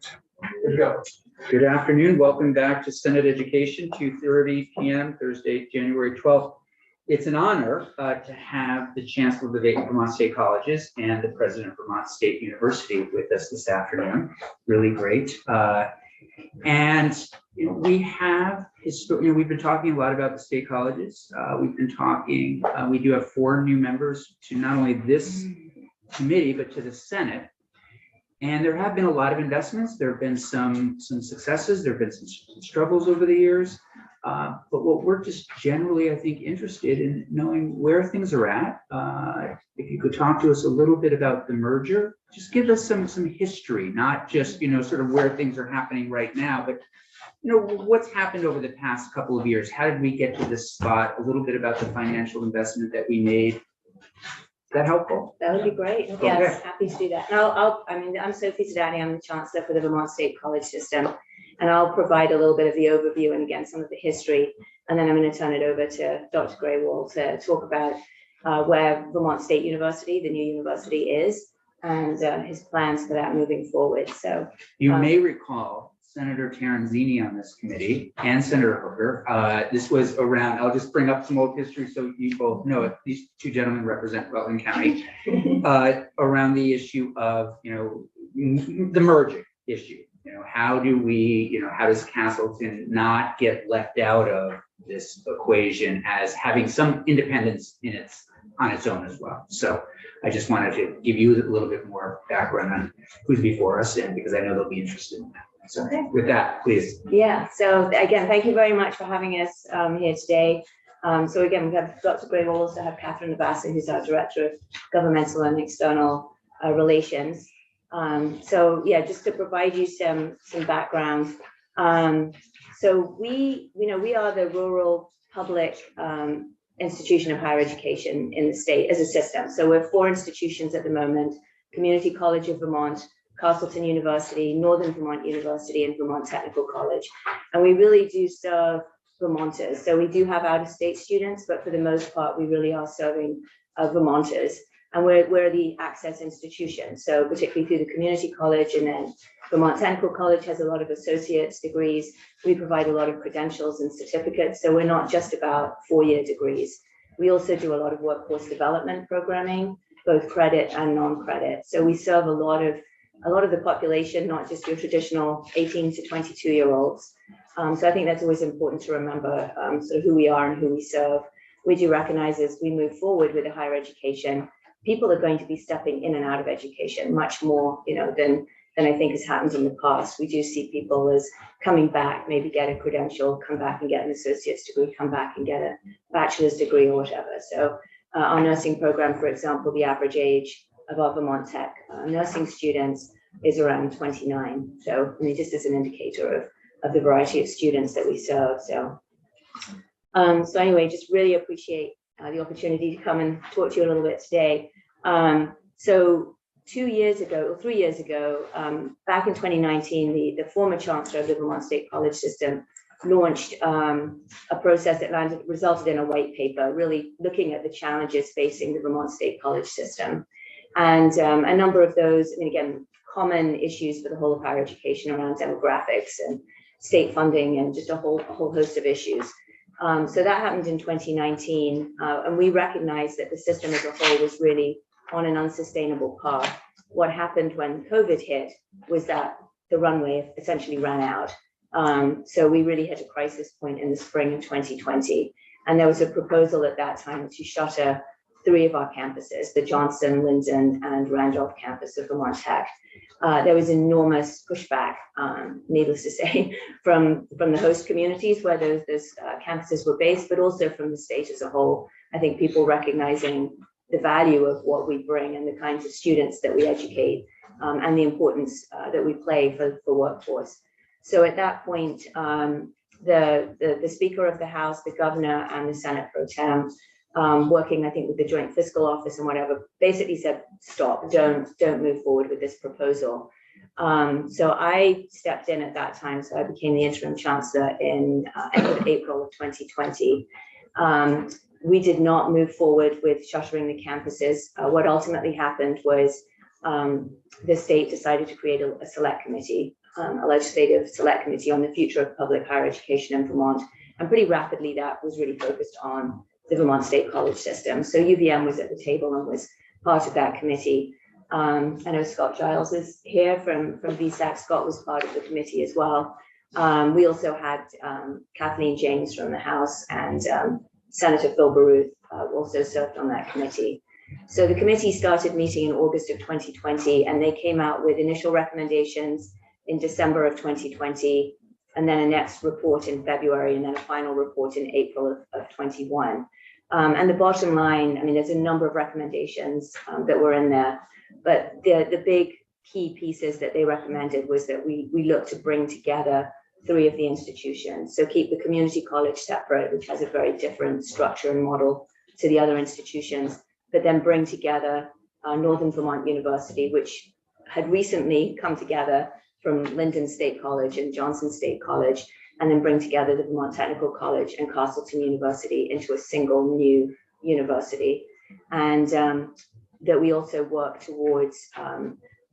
Here we go. Good afternoon. Welcome back to Senate Education, 2:30 p.m. Thursday, January 12th. It's an honor to have the Chancellor of the Vermont State Colleges and the President of Vermont State University with us this afternoon. Really great. And we have we've been talking a lot about the state colleges. We've been talking, we do have 4 new members to not only this committee, but to the Senate. And there have been a lot of investments. There have been some successes. There have been some struggles over the years. But what we're just generally, I think, interested in knowing where things are at. If you could talk to us a little bit about the merger, just give us some history, not just, sort of where things are happening right now, but, what's happened over the past couple of years. How did we get to this spot? A little bit about the financial investment that we made. Is that helpful? That would be great. Okay. Yes, happy to do that. And I'm Sophie Sadani. I'm the Chancellor for the Vermont State College System, and I'll provide a little bit of the overview and again some of the history, and then I'm going to turn it over to Dr. Graywall to talk about where Vermont State University, the new university, is, and his plans for that moving forward. So you may recall Senator Terenzini on this committee and Senator Hooker. This was around, I'll just bring up some old history so you both know it. These 2 gentlemen represent Rutland County around the issue of, the merging issue. How do we, how does Castleton not get left out of this equation as having some independence on its own as well? So I just wanted to give you a little bit more background on who's before us, and because I know they'll be interested in that. So with that, please. Yeah, so again, thank you very much for having us here today. So again, we have Dr. Graywall, we also have Catherine Nabassa, who's our Director of Governmental and External Relations. So yeah, just to provide you some background. So we are the rural public institution of higher education in the state as a system. So we're 4 institutions at the moment: Community College of Vermont, Castleton University, Northern Vermont University, and Vermont Technical College. And we really do serve Vermonters. So we do have out-of-state students, but for the most part, we really are serving Vermonters. And we're the access institution. So particularly through the community college, and then Vermont Technical College has a lot of associate's degrees. We provide a lot of credentials and certificates. So we're not just about 4-year degrees. We also do a lot of workforce development programming, both credit and non-credit. So we serve a lot of the population, not just your traditional 18 to 22-year-olds. So I think that's always important to remember sort of who we are and who we serve. We do recognize as we move forward with a higher education, people are going to be stepping in and out of education much more, than I think has happened in the past. We do see people as coming back, maybe get a credential, come back and get an associate's degree, come back and get a bachelor's degree or whatever. So our nursing program, for example, the average age of our Vermont Tech nursing students is around 29. So just as an indicator of the variety of students that we serve. So anyway, just really appreciate the opportunity to come and talk to you a little bit today. So 3 years ago, back in 2019, the former Chancellor of the Vermont State College System launched a process that resulted in a white paper, really looking at the challenges facing the Vermont State College System. And a number of those, again, common issues for the whole of higher education around demographics and state funding and just a whole host of issues. So that happened in 2019, and we recognized that the system as a whole was really on an unsustainable path. What happened when COVID hit was that the runway essentially ran out. So we really hit a crisis point in the spring of 2020, and there was a proposal at that time to shutter 3 of our campuses, the Johnson, Linden, and Randolph campus of Vermont Tech. There was enormous pushback, needless to say, from the host communities where those campuses were based, but also from the state as a whole. I think people recognizing the value of what we bring and the kinds of students that we educate, and the importance that we play for workforce. So at that point, the Speaker of the House, the Governor, and the Senate Pro Tem, working, I think, with the Joint Fiscal Office and whatever, basically said, stop, don't move forward with this proposal. So I stepped in at that time. So I became the interim chancellor in end of April of 2020. We did not move forward with shuttering the campuses. What ultimately happened was the state decided to create a select committee, a legislative select committee on the future of public higher education in Vermont. And pretty rapidly, that was really focused on the Vermont State College system. So UVM was at the table and was part of that committee. I know Scott Giles is here from VSAC. Scott was part of the committee as well. We also had Kathleen James from the House, and Senator Phil Baruth also served on that committee. So the committee started meeting in August of 2020, and they came out with initial recommendations in December of 2020, and then a next report in February, and then a final report in April of 21. And the bottom line, I mean, there's a number of recommendations that were in there, but the big key pieces that they recommended was that we look to bring together 3 of the institutions. So keep the community college separate, which has a very different structure and model to the other institutions, but then bring together Northern Vermont University, which had recently come together from Linden State College and Johnson State College, and then bring together the Vermont Technical College and Castleton University into a single new university. And that we also work towards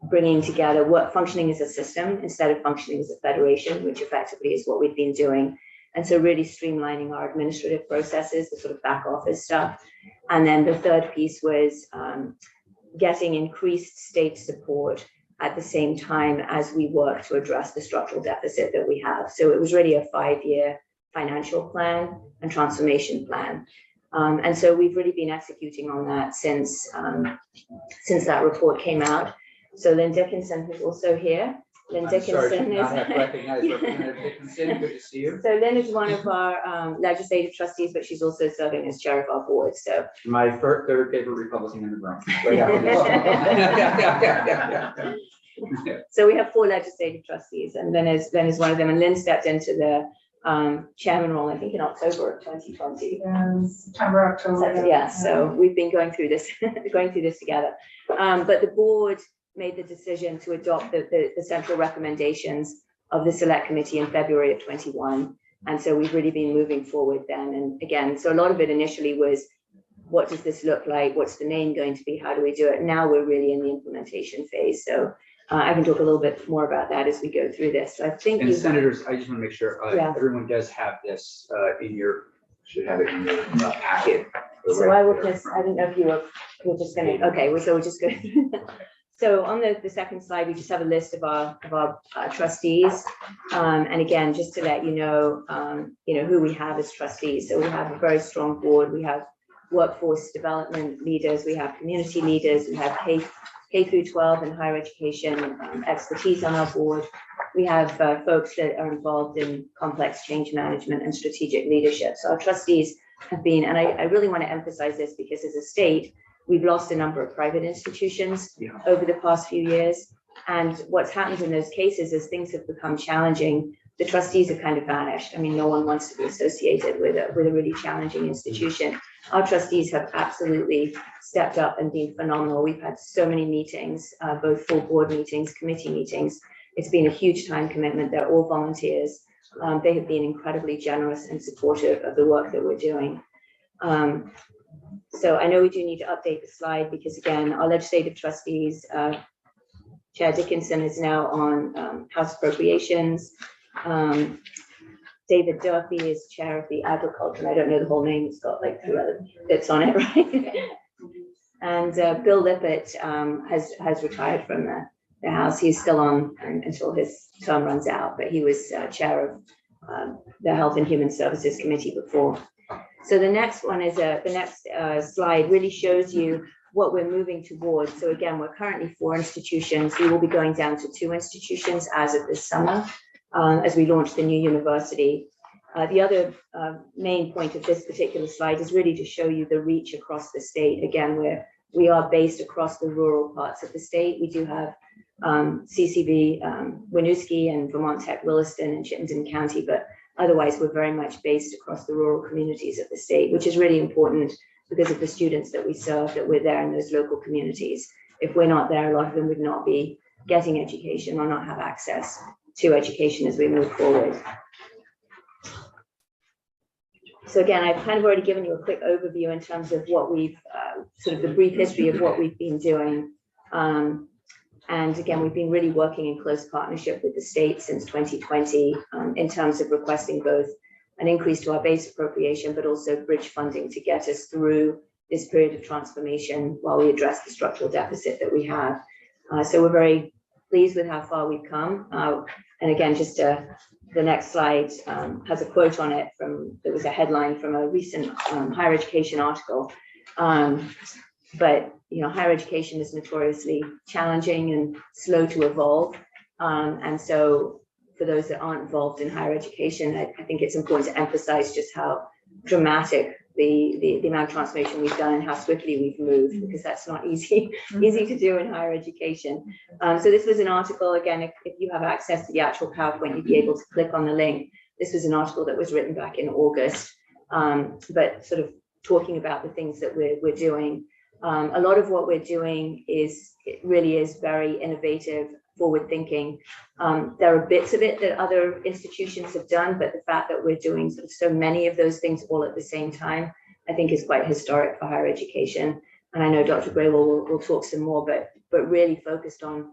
bringing together functioning as a system instead of functioning as a federation, which effectively is what we've been doing. And so really streamlining our administrative processes, the sort of back office stuff. And then the third piece was getting increased state support at the same time as we work to address the structural deficit that we have. So it was really a 5-year financial plan and transformation plan. And so we've really been executing on that since that report came out. So Lynn Dickinson, who's also here. Lynn Dickinson is. Representative Dickinson. Good to see you. So Lynn is one of our legislative trustees, but she's also serving as chair of our board. So my third favorite Republican in the room. Right after this. So we have 4 legislative trustees, and Lynn is one of them. And Lynn stepped into the chairman role, I think, in October of 2020. September, October. Yeah. So we've been going through this together. But the board made the decision to adopt the central recommendations of the select committee in February of 21. And so we've really been moving forward then. And again, so a lot of it initially was, what does this look like? What's the name going to be? How do we do it? Now we're really in the implementation phase. So I can talk a little bit more about that as we go through this. So I think. And senators, I just want to make sure everyone does have this should have it in your packet. So I will just, I don't know if we're just going to, okay, so we're just going to. So on the second slide, we just have a list of our trustees. And again, just to let you know who we have as trustees. So we have a very strong board. We have workforce development leaders. We have community leaders. We have K through 12 and higher education expertise on our board. We have folks that are involved in complex change management and strategic leadership. So our trustees have been, and I really want to emphasize this because as a state, we've lost a number of private institutions over the past few years. And what's happened in those cases is things have become challenging. The trustees have kind of vanished. I mean, no one wants to be associated with a really challenging institution. Our trustees have absolutely stepped up and been phenomenal. We've had so many meetings, both full board meetings, committee meetings. It's been a huge time commitment. They're all volunteers. They have been incredibly generous and supportive of the work that we're doing. So I know we do need to update the slide because, again, our legislative trustees, Chair Dickinson is now on House Appropriations. David Durfee is chair of the Agriculture, and I don't know the whole name. It's got like 2 other bits on it, right? And Bill Lippert has retired from the House. He's still on until his term runs out, but he was chair of the Health and Human Services Committee before. So the next one is the next slide really shows you what we're moving towards. So again, we're currently 4 institutions. We will be going down to 2 institutions as of this summer as we launch the new university. The other main point of this particular slide is really to show you the reach across the state. Again, we are based across the rural parts of the state. We do have CCV Winooski and Vermont Tech Williston and Chittenden County, but otherwise we're very much based across the rural communities of the state, which is really important because of the students that we serve, that we're there in those local communities. If we're not there, a lot of them would not be getting education or not have access to education as we move forward. So again, I've kind of already given you a quick overview in terms of what we've, sort of the brief history of what we've been doing. And again, we've been really working in close partnership with the state since 2020 in terms of requesting both an increase to our base appropriation, but also bridge funding to get us through this period of transformation while we address the structural deficit that we have. So we're very pleased with how far we've come. And again, just the next slide has a quote on it there was a headline from a recent higher education article. But higher education is notoriously challenging and slow to evolve. And so for those that aren't involved in higher education, I think it's important to emphasize just how dramatic the amount of transformation we've done and how swiftly we've moved, because that's not easy to do in higher education. So this was an article, again, if you have access to the actual PowerPoint, you'd be able to click on the link. This was an article that was written back in August, but sort of talking about the things that we're doing. A lot of what we're doing really is very innovative, forward thinking. There are bits of it that other institutions have done, but the fact that we're doing sort of so many of those things all at the same time, I think is quite historic for higher education. And I know Dr. Grewal will talk some more, but really focused on,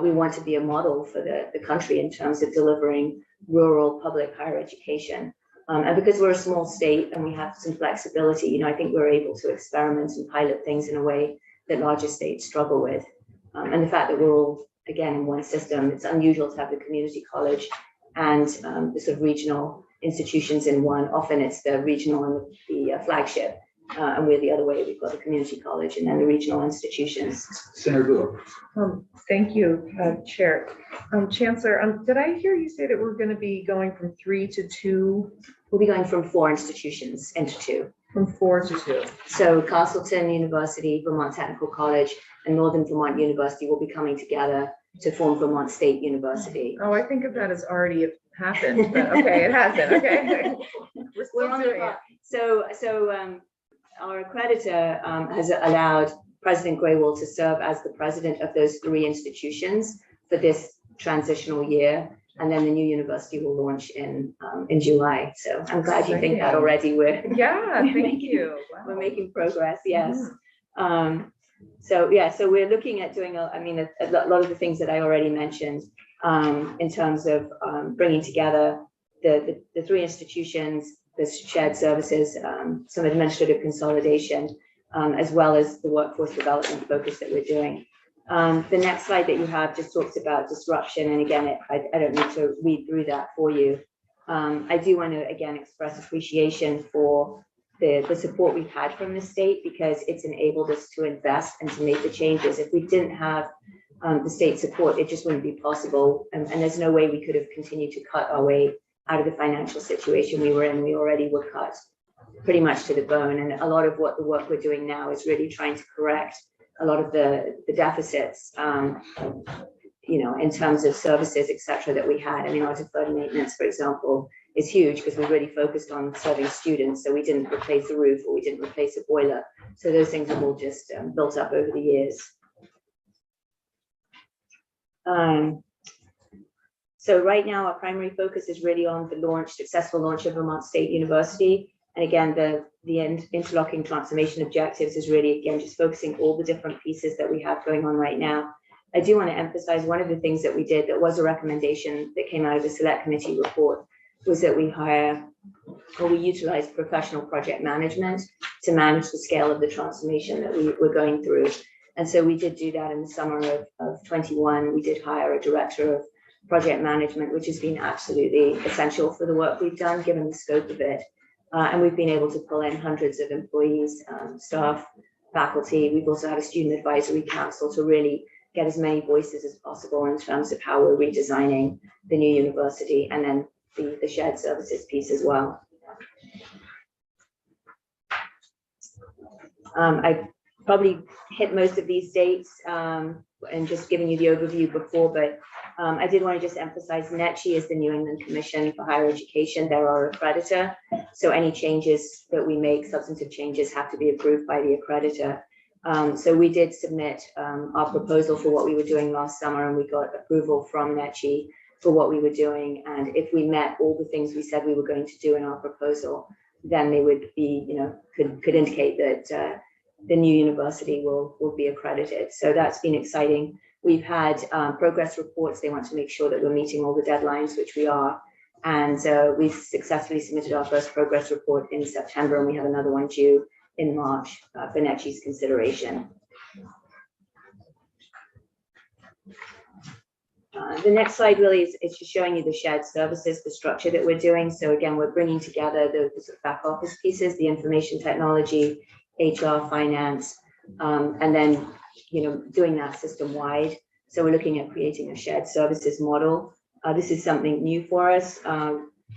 we want to be a model for the country in terms of delivering rural public higher education. And because we're a small state and we have some flexibility, I think we're able to experiment and pilot things in a way that larger states struggle with. And the fact that we're all, again, in one system, it's unusual to have the community college and the sort of regional institutions in one. Often it's the regional and the flagship, and we're the other way. We've got the community college and then the regional institutions. Senator Gould. Thank you, Chair. Chancellor, did I hear you say that we're going to be going from 3 to 2? We'll be going from 4 institutions into 2. From 4 to 2. So Castleton University, Vermont Technical College, and Northern Vermont University will be coming together to form Vermont State University. Oh, I think of that as already happened, but okay, it hasn't. Okay. We're on the path. So our accreditor has allowed President Grewal to serve as the president of those 3 institutions for this transitional year. And then the new university will launch in July. So I'm glad you think that already. Yeah, thank you. Wow. We're making progress. Yes. So we're looking at doing a lot of the things that I already mentioned in terms of bringing together the 3 institutions, the shared services, some administrative consolidation, as well as the workforce development focus that we're doing. The next slide that you have just talks about disruption. And again, I don't need to read through that for you. I do want to, again, express appreciation for the support we've had from the state, because it's enabled us to invest and to make the changes. If we didn't have the state support, it just wouldn't be possible. And there's no way we could have continued to cut our way out of the financial situation we were in. We already were cut pretty much to the bone. And a lot of what the work we're doing now is really trying to correct a lot of the deficits, in terms of services, et cetera, that we had. I mean, our deferred maintenance, for example, is huge because we really focused on serving students. So we didn't replace the roof or we didn't replace a boiler. So those things have all just built up over the years. So right now, our primary focus is really on the successful launch of Vermont State University. And again, the interlocking transformation objectives is really, again, just focusing all the different pieces that we have going on right now. I do want to emphasize one of the things that we did that was a recommendation that came out of the select committee report was that we utilize professional project management to manage the scale of the transformation that we're going through. And so we did do that in the summer of 21. We did hire a director of project management, which has been absolutely essential for the work we've done, given the scope of it. And we've been able to pull in hundreds of employees, staff, faculty. We've also had a student advisory council to really get as many voices as possible in terms of how we're redesigning the new university, and then the shared services piece as well. I probably hit most of these dates and just giving you the overview before, but I did want to just emphasize NETCHE is the New England Commission for Higher Education. They're our accreditor. So any changes that we make, substantive changes, have to be approved by the accreditor. So we did submit our proposal for what we were doing last summer, and we got approval from NETCHE for what we were doing. And if we met all the things we said we were going to do in our proposal, then they would be, could indicate that the new university will be accredited. So that's been exciting. We've had progress reports. They want to make sure that we're meeting all the deadlines, which we are. And we've successfully submitted our first progress report in September, and we have another one due in March for NETCHI's consideration. The next slide really is just showing you the shared services, the structure that we're doing. So again, we're bringing together the back office pieces, the information technology, HR, finance, and then, doing that system wide. So we're looking at creating a shared services model. This is something new for us.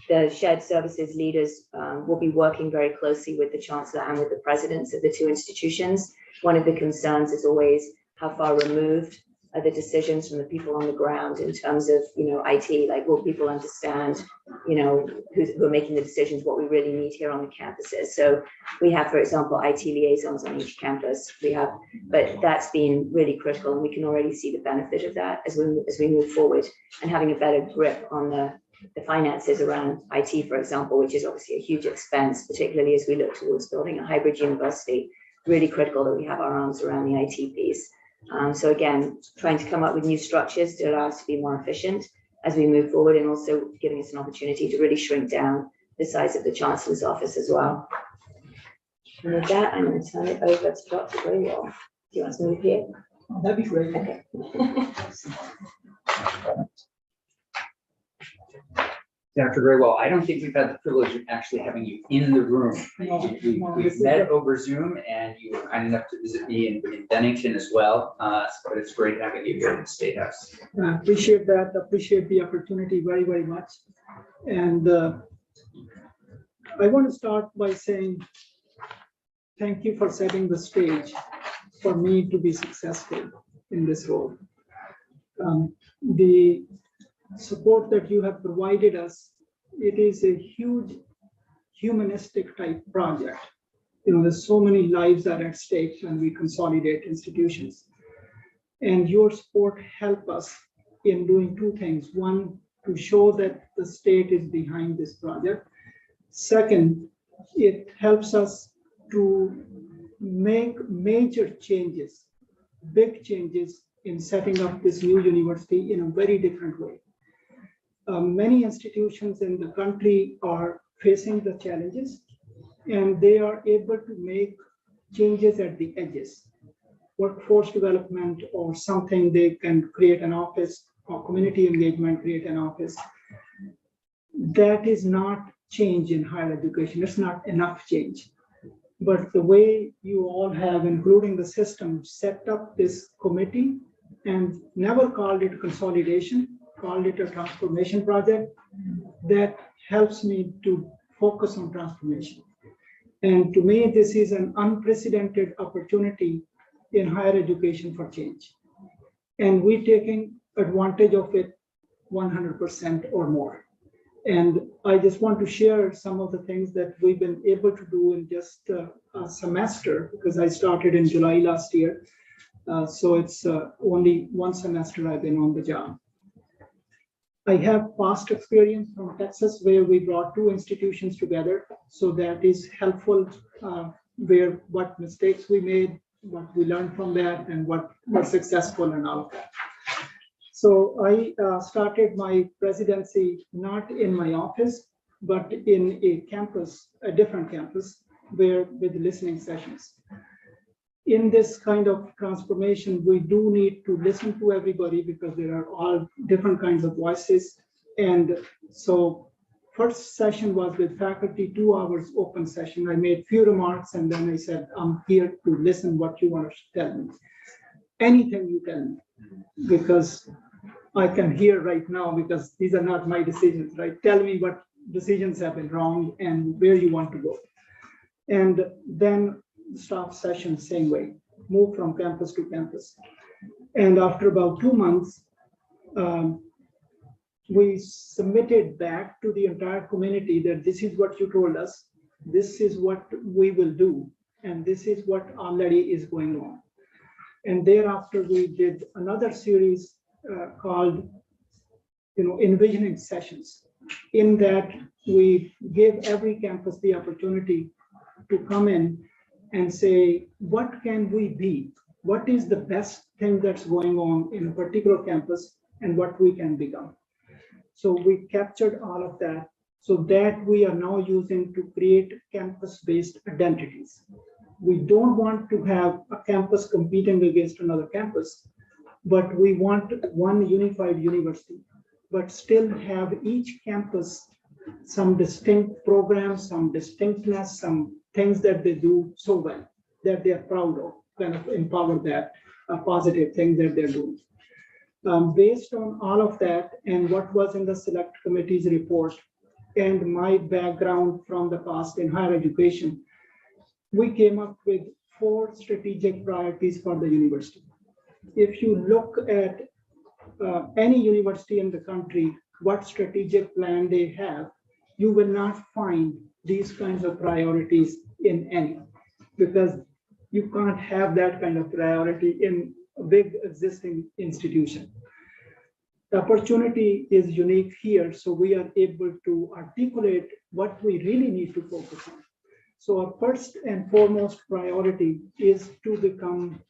The shared services leaders will be working very closely with the Chancellor and with the presidents of the two institutions. One of the concerns is always how far removed are the decisions from the people on the ground in terms of, IT, like will people understand, who are making the decisions, what we really need here on the campuses. So we have, for example, IT liaisons on each campus. But that's been really critical, and we can already see the benefit of that as we move forward, and having a better grip on the finances around IT, for example, which is obviously a huge expense, particularly as we look towards building a hybrid university. Really critical that we have our arms around the IT piece. So again, trying to come up with new structures to allow us to be more efficient as we move forward, and also giving us an opportunity to really shrink down the size of the Chancellor's office as well. And with that, I'm going to turn it over to Dr. Greenwald. Do you want to move here? Oh, that'd be great. Okay. Dr. Graywell, I don't think we've had the privilege of actually having you in the room. We've met over Zoom, and you were kind enough to visit me in Bennington as well. But it's great having you here in the State House. I appreciate that. Appreciate the opportunity very, very much. And I want to start by saying thank you for setting the stage for me to be successful in this role. The support that you have provided us, it is a huge humanistic type project. There's so many lives are at stake when we consolidate institutions. And your support help us in doing two things. One, to show that the state is behind this project. Second, it helps us to make major changes, big changes in setting up this new university in a very different way. Many institutions in the country are facing the challenges, and they are able to make changes at the edges. Workforce development or something, they can create an office, or community engagement, create an office. That is not change in higher education. It's not enough change. But the way you all have, including the system, set up this committee and never called it consolidation, called it a transformation project, that helps me to focus on transformation. And to me, this is an unprecedented opportunity in higher education for change. And we're taking advantage of it 100% or more. And I just want to share some of the things that we've been able to do in just a semester, because I started in July last year. So it's only one semester I've been on the job. I have past experience from Texas where we brought two institutions together. So that is helpful, where what mistakes we made, what we learned from that, and what was successful and all of that. So I started my presidency not in my office, but in a campus, a different campus, where with listening sessions. In this kind of transformation, we do need to listen to everybody because there are all different kinds of voices. And so first session was with faculty, 2 hours open session. I made few remarks, and then I said, I'm here to listen what you want to tell me. Anything you tell me, because I can hear right now, because these are not my decisions, right? Tell me what decisions have been wrong and where you want to go. And then staff session, same way, move from campus to campus. And after about 2 months, we submitted back to the entire community that this is what you told us, this is what we will do, and this is what already is going on. And thereafter, we did another series called, envisioning sessions. In that, we gave every campus the opportunity to come in and say, what can we be what is the best thing that's going on in a particular campus and what we can become. So we captured all of that, so that we are now using to create campus-based identities. We don't want to have a campus competing against another campus, but we want one unified university, but still have each campus some distinct programs, some distinctness, some things that they do so well that they are proud of, kind of empower that positive thing that they're doing. Based on all of that and what was in the select committee's report and my background from the past in higher education, we came up with 4 strategic priorities for the university. If you look at any university in the country, what strategic plan they have, you will not find these kinds of priorities in any, because you can't have that kind of priority in a big existing institution. The opportunity is unique here, so we are able to articulate what we really need to focus on. So our first and foremost priority is to become,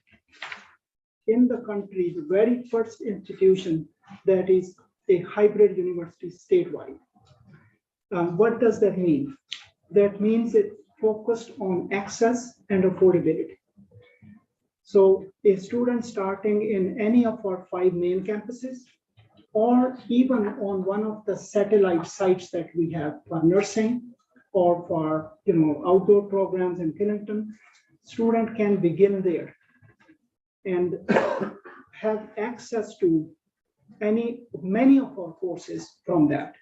in the country, the very first institution that is a hybrid university statewide. What does that mean? That means it focused on access and affordability. So a student starting in any of our 5 main campuses, or even on one of the satellite sites that we have for nursing or for outdoor programs in Killington, student can begin there and have access to many of our courses from that.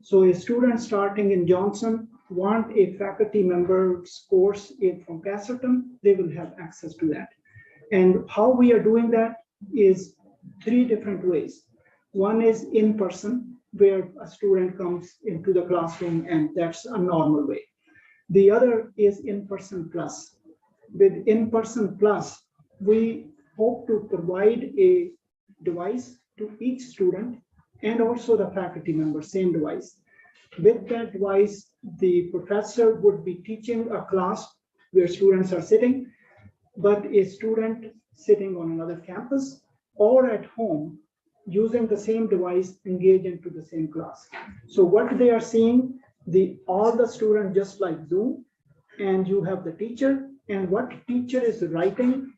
So a student starting in Johnson want a faculty member's course from Castleton, they will have access to that. And how we are doing that is 3 different ways. One is in person, where a student comes into the classroom, and that's a normal way. The other is in-person plus. With in-person plus, we hope to provide a device to each student and also the faculty member, same device. With that device, the professor would be teaching a class where students are sitting, but a student sitting on another campus or at home using the same device engage into the same class. So what they are seeing, all the students just like Zoom, and you have the teacher, and what teacher is writing,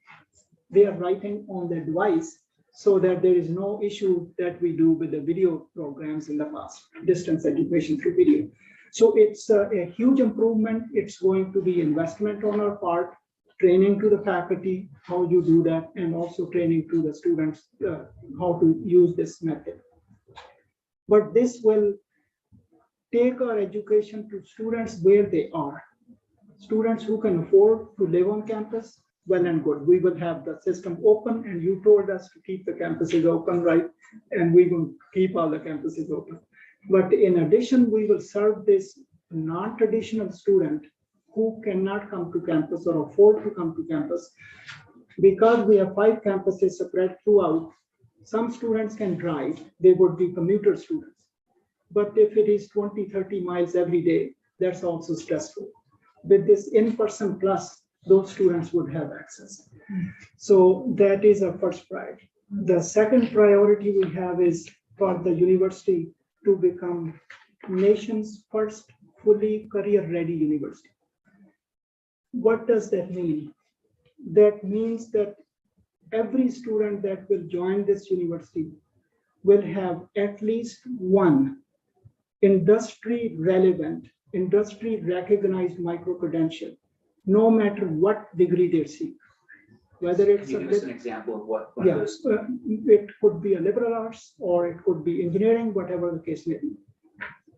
they are writing on their device, so that there is no issue that we do with the video programs in the past, distance education through video. So it's a huge improvement. It's going to be investment on our part, training to the faculty, how you do that, and also training to the students how to use this method. But this will take our education to students where they are. Students who can afford to live on campus, well and good. We will have the system open, and you told us to keep the campuses open, right? And we will keep all the campuses open. But in addition, we will serve this non-traditional student who cannot come to campus or afford to come to campus. Because we have 5 campuses spread throughout, some students can drive, they would be commuter students. But if it is 20, 30 miles every day, that's also stressful. With this in-person plus, those students would have access. So that is our first priority. The second priority we have is for the university to become nation's first fully career-ready university. What does that mean? That means that every student that will join this university will have at least one industry-relevant, industry-recognized micro-credential, no matter what degree they seek. Whether it's Can you give us an example of what one of yes, those? it could be a liberal arts or it could be engineering, whatever the case may be.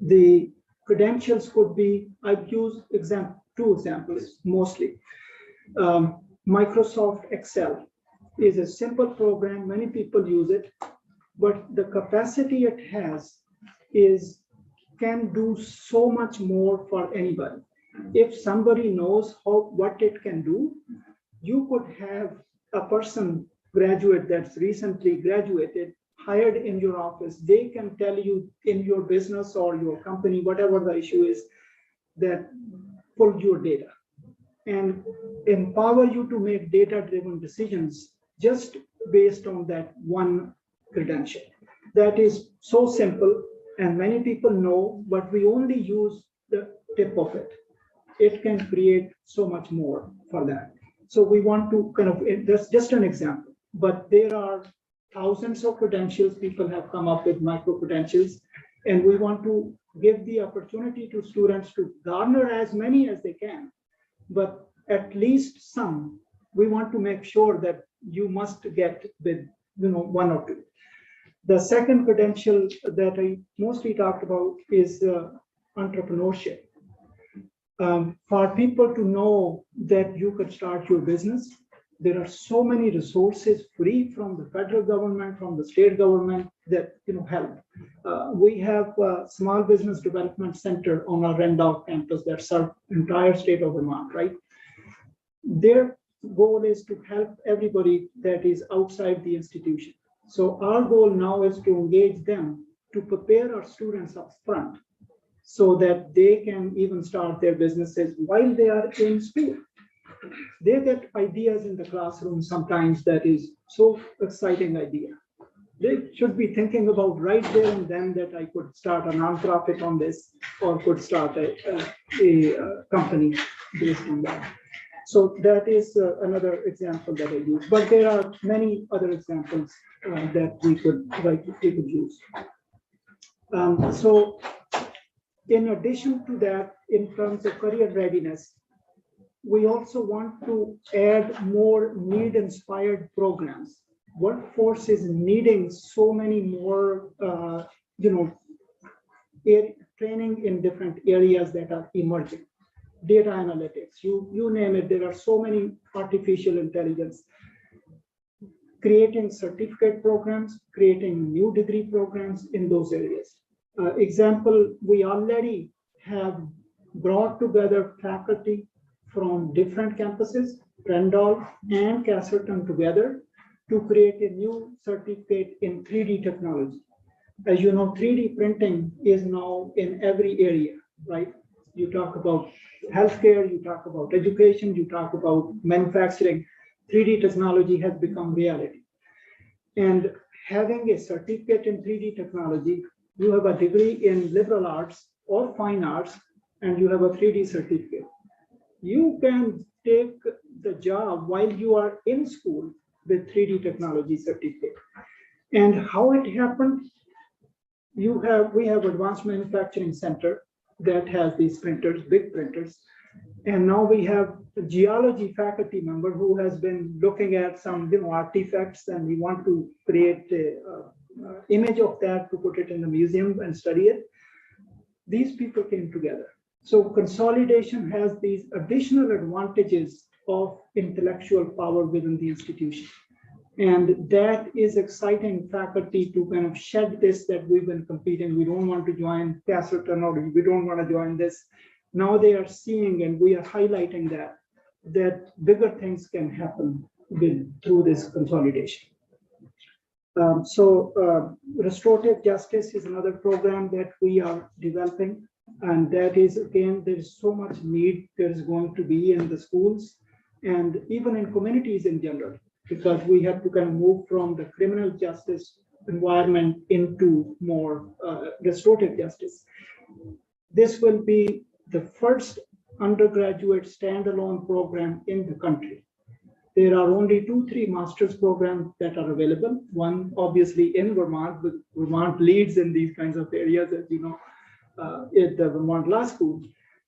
The credentials could be, I've used 2 examples mostly. Microsoft Excel is a simple program, many people use it, but the capacity it has can do so much more for anybody. If somebody knows what it can do, you could have a person graduate that's recently graduated, hired in your office. They can tell you in your business or your company, whatever the issue is, that pull your data and empower you to make data-driven decisions just based on that one credential. That is so simple and many people know, but we only use the tip of it. It can create so much more for that. So we want to kind of, that's just an example, but there are thousands of credentials. People have come up with micro credentials, and we want to give the opportunity to students to garner as many as they can, but at least some. We want to make sure that you must get with, one or two. The second credential that I mostly talked about is entrepreneurship. For people to know that you could start your business, there are so many resources free from the federal government, from the state government that help. We have a small business development center on our Randolph campus that serves entire state of Vermont, right? Their goal is to help everybody that is outside the institution. So our goal now is to engage them to prepare our students up front so that they can even start their businesses while they are in school. They get ideas in the classroom sometimes that is so exciting idea. They should be thinking about right there and then that I could start a nonprofit on this or could start a company based on that. So that is another example that I use, but there are many other examples that we could use. So in addition to that, in terms of career readiness, we also want to add more need-inspired programs. Workforce is needing so many more, training in different areas that are emerging. Data analytics, you name it, there are so many artificial intelligence. Creating certificate programs, creating new degree programs in those areas. Example, we already have brought together faculty from different campuses, Randolph and Castleton together to create a new certificate in 3D technology. As you know, 3D printing is now in every area, right? You talk about healthcare, you talk about education, you talk about manufacturing. 3D technology has become reality. And having a certificate in 3D technology, you have a degree in liberal arts or fine arts, and you have a 3D certificate. You can take the job while you are in school with 3D technology certificate. And how it happened, we have Advanced Manufacturing Center that has these printers, big printers. And now we have a geology faculty member who has been looking at some artifacts, and we want to create an image of that to put it in the museum and study it. These people came together. So consolidation has these additional advantages of intellectual power within the institution. And that is exciting faculty to kind of shed this that we've been competing. We don't want to join Castleton or we don't want to join this. Now they are seeing, and we are highlighting that bigger things can happen through this consolidation. Restorative justice is another program that we are developing. And that is, again, there is so much need there is going to be in the schools and even in communities in general, because we have to kind of move from the criminal justice environment into more restorative justice. This will be the first undergraduate standalone program in the country. There are only 2-3 master's programs that are available. One, obviously, in Vermont, but Vermont leads in these kinds of areas, as you know, at the Vermont Law School.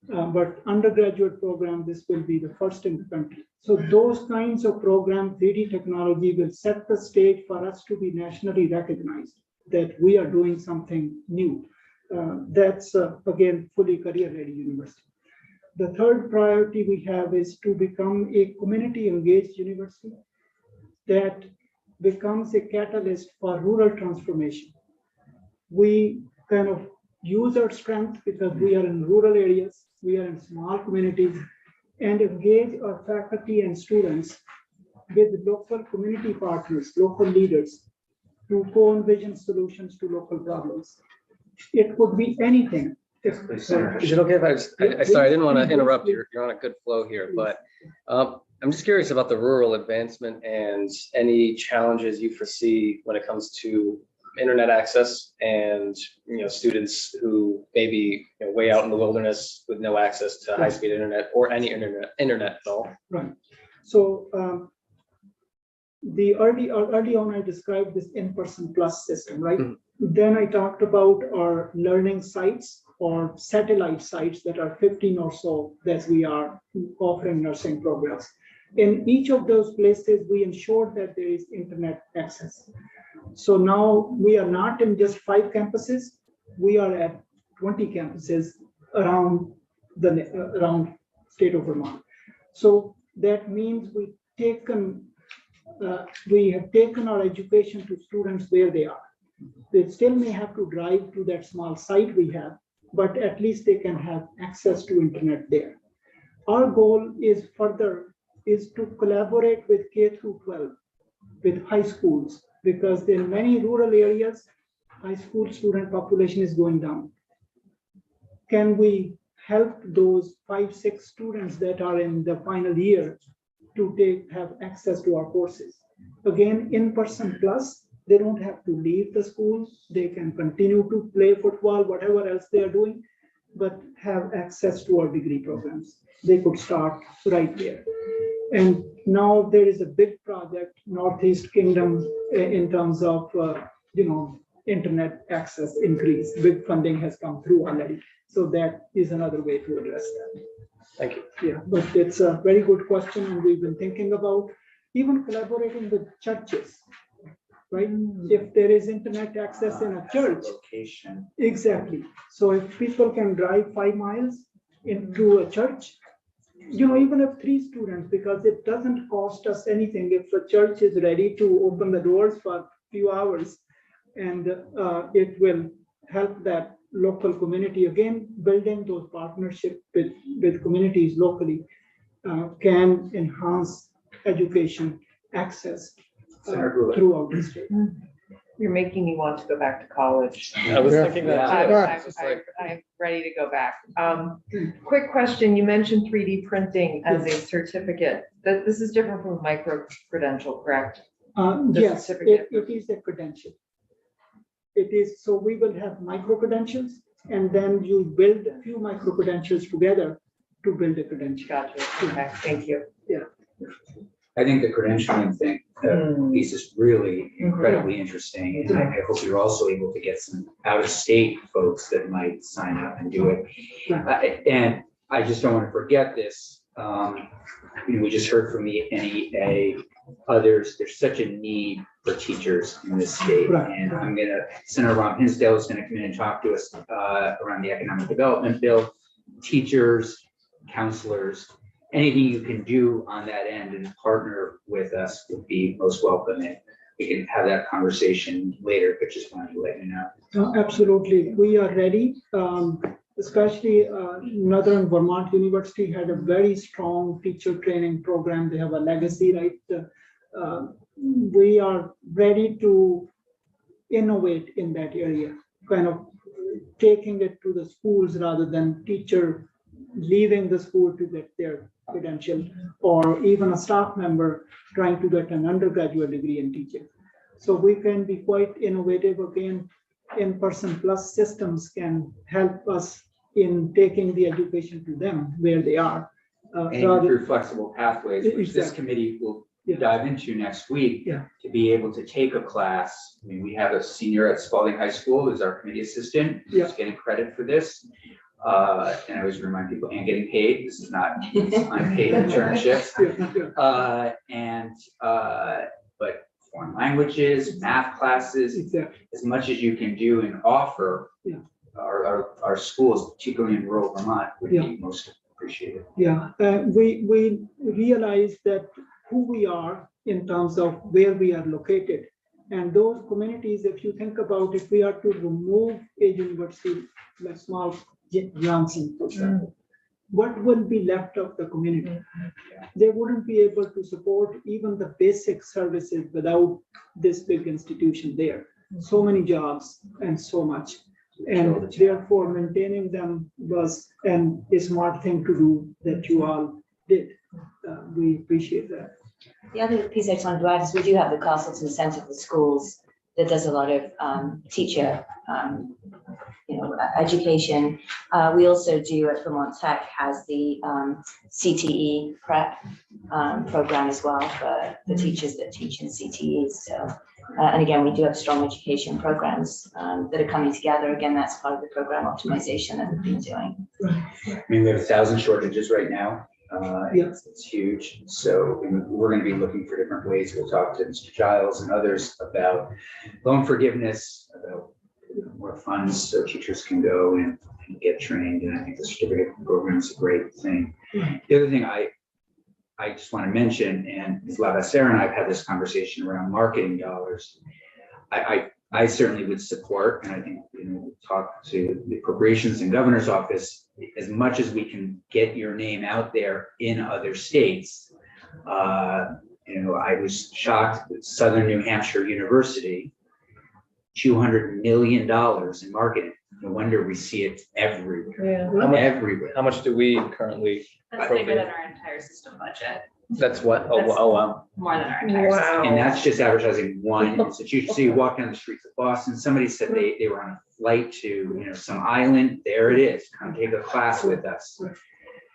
But undergraduate program, this will be the first in the country. So those kinds of programs, 3D technology will set the stage for us to be nationally recognized that we are doing something new. That's, again, fully career-ready university. The third priority we have is to become a community-engaged university that becomes a catalyst for rural transformation. We kind of use our strength because we are in rural areas, we are in small communities, and engage our faculty and students with local community partners, local leaders, to co-envision solutions to local problems. It could be anything. Is it okay if sorry, I didn't want to interrupt. You're on a good flow here, but I'm just curious about the rural advancement and any challenges you foresee when it comes to internet access and, students who may be way out in the wilderness with no access to high-speed internet or any internet at all. Right. So the early on, I described this in-person plus system, right? Mhm. Then I talked about our learning sites or satellite sites that are 15 or so that we are offering nursing programs. In each of those places, we ensure that there is internet access. So now we are not in just 5 campuses, we are at 20 campuses around around state of Vermont. So that means we have taken our education to students where they are. They still may have to drive to that small site we have, but at least they can have access to internet there. Our goal is to collaborate with K through 12, with high schools, because in many rural areas, high school student population is going down. Can we help those 5-6 students that are in the final year to have access to our courses? Again, in-person plus, they don't have to leave the school. They can continue to play football, whatever else they are doing, but have access to our degree programs. They could start right there. And now there is a big project, Northeast Kingdom, in terms of, internet access increase. Big funding has come through already. So that is another way to address that. Thank you. Yeah, but it's a very good question, and we've been thinking about even collaborating with churches, right? If there is internet access in a church, Location. exactly. So if people can drive 5 miles into a church, even if 3 students, because it doesn't cost us anything if a church is ready to open the doors for a few hours, and it will help that local community. Again, building those partnerships with communities locally can enhance education access throughout the state. You're making me want to go back to college. I was thinking that too. It's just like, I'm ready to go back. Quick question, you mentioned 3D printing as a certificate. This is different from a micro-credential, correct? Yes, certificate. it is a credential. It is, so we will have micro-credentials, and then you build a few micro-credentials together to build a credential. Gotcha, okay, thank you. I think the credentialing thing piece is really incredibly interesting, and I hope you're also able to get some out-of-state folks that might sign up and do it. And I just don't want to forget this. We just heard from the NEA, others. There's such a need for teachers in this state, and Senator Ron Hinsdale is going to come in and talk to us around the economic development bill. Teachers, counselors, anything you can do on that end and partner with us would be most welcome. And we can have that conversation later, but just wanted to let you know. Absolutely, we are ready. Especially Northern Vermont University had a very strong teacher training program. They have a legacy, right? We are ready to innovate in that area, kind of taking it to the schools rather than teacher leaving the school to get their credential, or even a staff member trying to get an undergraduate degree in teaching. So we can be quite innovative. Again, in-person plus systems can help us in taking the education to them where they are. And through flexible pathways, which this Exactly. committee will Yeah. dive into next week, Yeah. to be able to take a class. I mean, we have a senior at Spalding High School who's our committee assistant, Yeah. who's getting credit for this. And I always remind people, and getting paid, this is not unpaid internships. But foreign languages, math classes, Exactly. as much as you can do and offer, Yeah. our schools, particularly in rural Vermont, would Yeah. be most appreciated. Yeah, we realize that who we are in terms of where we are located. And those communities, if you think about it, we are to remove a university, like small Johnson, for example. What will be left of the community? They wouldn't be able to support even the basic services without this big institution there. So many jobs and so much. And therefore maintaining them was a smart thing to do that you all did. We appreciate that. The other piece I just wanted to add is we do have the Castleton Center for Schools that does a lot of teacher, education. We also do at Vermont Tech has the CTE prep program as well for the teachers that teach in CTE. So, and again, we do have strong education programs that are coming together. Again, that's part of the program optimization that we've been doing. I mean, we have 1,000 shortages right now. It's huge. So we're going to be looking for different ways. We'll talk to Mr. Giles and others about loan forgiveness, about more funds so teachers can go and get trained. And I think the certificate program is a great thing. The other thing I just want to mention, and Ms. Lavasser and I have had this conversation around marketing dollars. I certainly would support, and I think we'll talk to the appropriations and governor's office, as much as we can get your name out there in other states. I was shocked that Southern New Hampshire University, $200 million in marketing. No wonder we see it everywhere. Yeah. Everywhere. How much do we currently That's bigger appropriate? than our entire system budget, That's what? Oh, That's- oh, wow. more than our entire system. And that's just advertising one institution. So you walk down the streets of Boston, somebody said they were on a flight to, some island. There it is. Come take a class with us.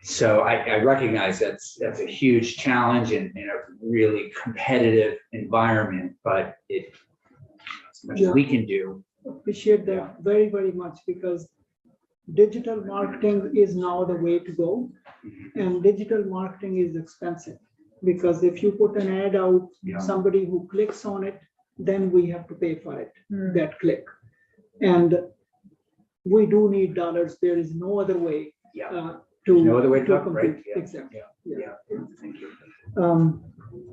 So I recognize that's a huge challenge in a really competitive environment, but as much as we can do. Appreciate that very, very much, because digital marketing is now the way to go. And digital marketing is expensive, because if you put an ad out, Yeah. somebody who clicks on it, then we have to pay for it, that click. And we do need dollars. There is no other way Yeah. to. No other way to talk, compete. right? Yeah. Exactly. Yeah. Thank you. So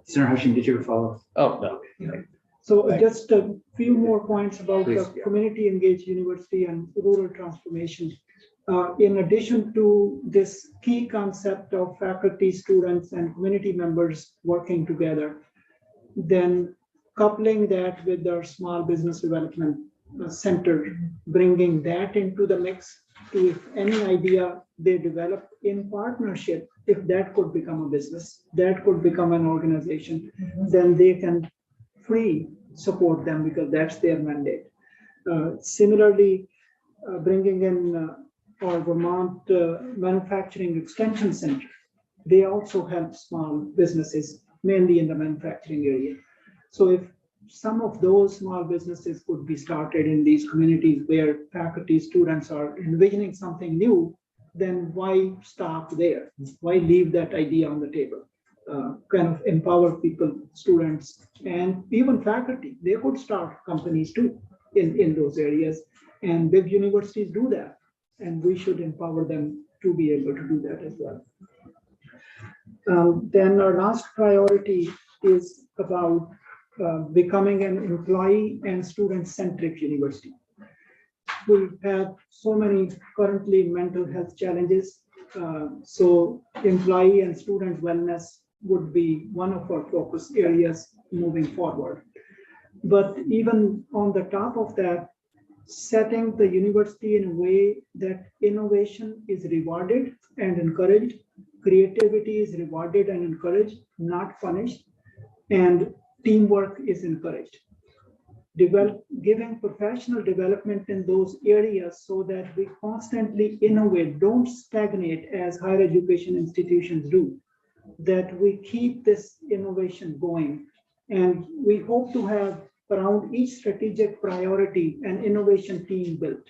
Senator Hutchins, did you have a follow-up? Oh, no. Right. just a few more points about Please, the yeah. community engaged university and rural transformation. In addition to this key concept of faculty, students, and community members working together, then coupling that with our small business development center, bringing that into the mix, to if any idea they develop in partnership, if that could become a business, that could become an organization, then they can free support them, because that's their mandate. Similarly, bringing in our Vermont Manufacturing Extension Center, they also help small businesses, mainly in the manufacturing area. So if some of those small businesses could be started in these communities where faculty, students are envisioning something new, then why stop there? Why leave that idea on the table? Kind of empower people, students, and even faculty. They could start companies too in those areas. And big universities do that. And we should empower them to be able to do that as well. Then our last priority is about becoming an employee and student-centric university. We have so many currently mental health challenges. So employee and student wellness would be one of our focus areas moving forward. But even on the top of that, setting the university in a way that innovation is rewarded and encouraged, creativity is rewarded and encouraged, not punished, and teamwork is encouraged. Giving professional development in those areas so that we constantly innovate, don't stagnate as higher education institutions do, that we keep this innovation going. And we hope to have around each strategic priority an innovation team built.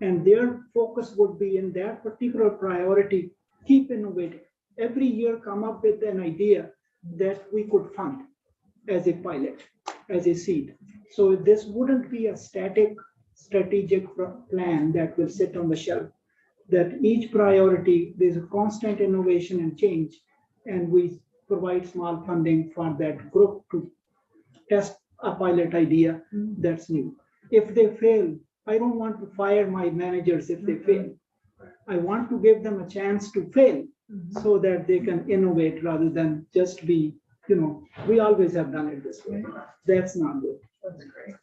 And their focus would be in that particular priority, keep innovating. Every year come up with an idea that we could fund as a pilot, as a seed. So this wouldn't be a static strategic plan that will sit on the shelf, that each priority, there's a constant innovation and change, and we provide small funding for that group to test a pilot idea that's new. If they fail, I don't want to fire my managers if they fail. I want to give them a chance to fail so that they can innovate rather than just be, we always have done it this way. That's not good. That's great.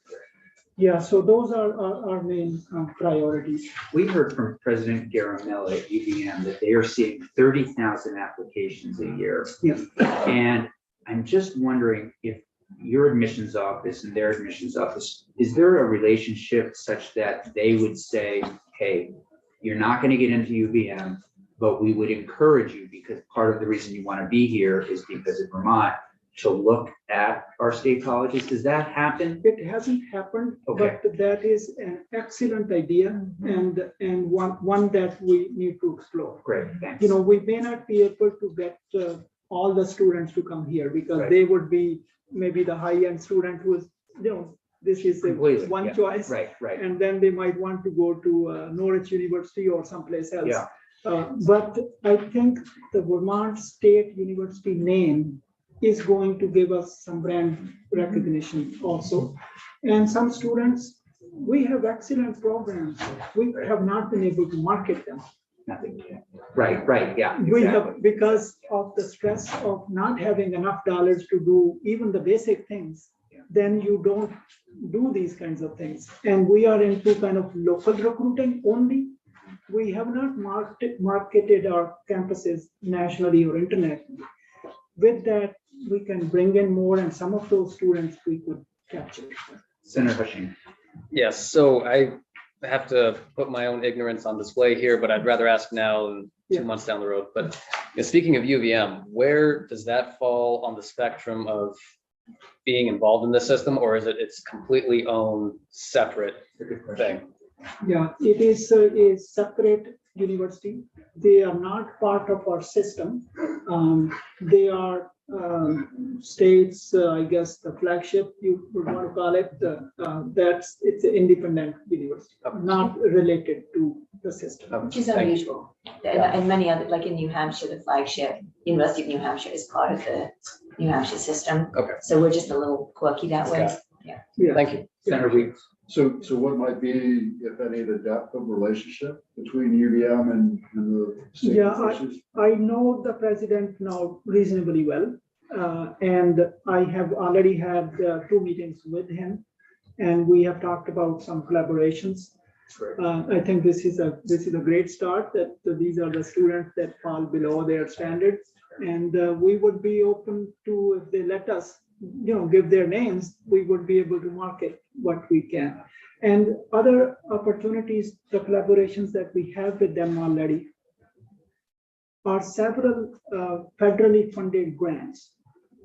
Yeah, so those are our main priorities. We heard from President Garamella at UVM that they are seeing 30,000 applications a year. Yeah. And I'm just wondering if your admissions office and their admissions office, is there a relationship such that they would say, hey, you're not going to get into UVM, but we would encourage you, because part of the reason you want to be here is because of Vermont, to look at our state colleges? Does that happen? It hasn't happened, Okay. but that is an excellent idea and one that we need to explore. Great, thanks. You know, we may not be able to get all the students to come here because Right. they would be maybe the high-end student who is, you know, this is Completely, one yeah. choice. Right, right. And then they might want to go to Norwich University or someplace else. Yeah. But I think the Vermont State University name is going to give us some brand recognition also. And some students, we have excellent programs. We have not been able to market them. Nothing. Right, right, yeah. We exactly. have, because of the stress of not having enough dollars to do even the basic things, then you don't do these kinds of things. And we are into kind of local recruiting only. We have not marketed our campuses nationally or internationally. With that, we can bring in more, and some of those students we could capture. Senator Hushing. Yes, so I have to put my own ignorance on display here, but I'd rather ask now than Yeah. 2 months down the road. But speaking of UVM, where does that fall on the spectrum of being involved in the system, or is it its completely own separate thing? Yeah, it is a separate university. They are not part of our system. They are states, I guess, the flagship, you would want to call it. It's an independent university, not related to the system. Which is Thank you. unusual. And many other, like in New Hampshire, the flagship University of New Hampshire is part of the New Hampshire system. Okay. So we're just a little quirky that way. Yeah. Thank you. Senator Weeks. So what might be, if any, the depth of relationship between UVM and the state Yeah, officials? I know the president now reasonably well, and I have already had 2 meetings with him, and we have talked about some collaborations. I think this is a great start, that these are the students that fall below their standards, and we would be open to, if they let us, you know, give their names, we would be able to market what we can. And other opportunities, the collaborations that we have with them already are several federally funded grants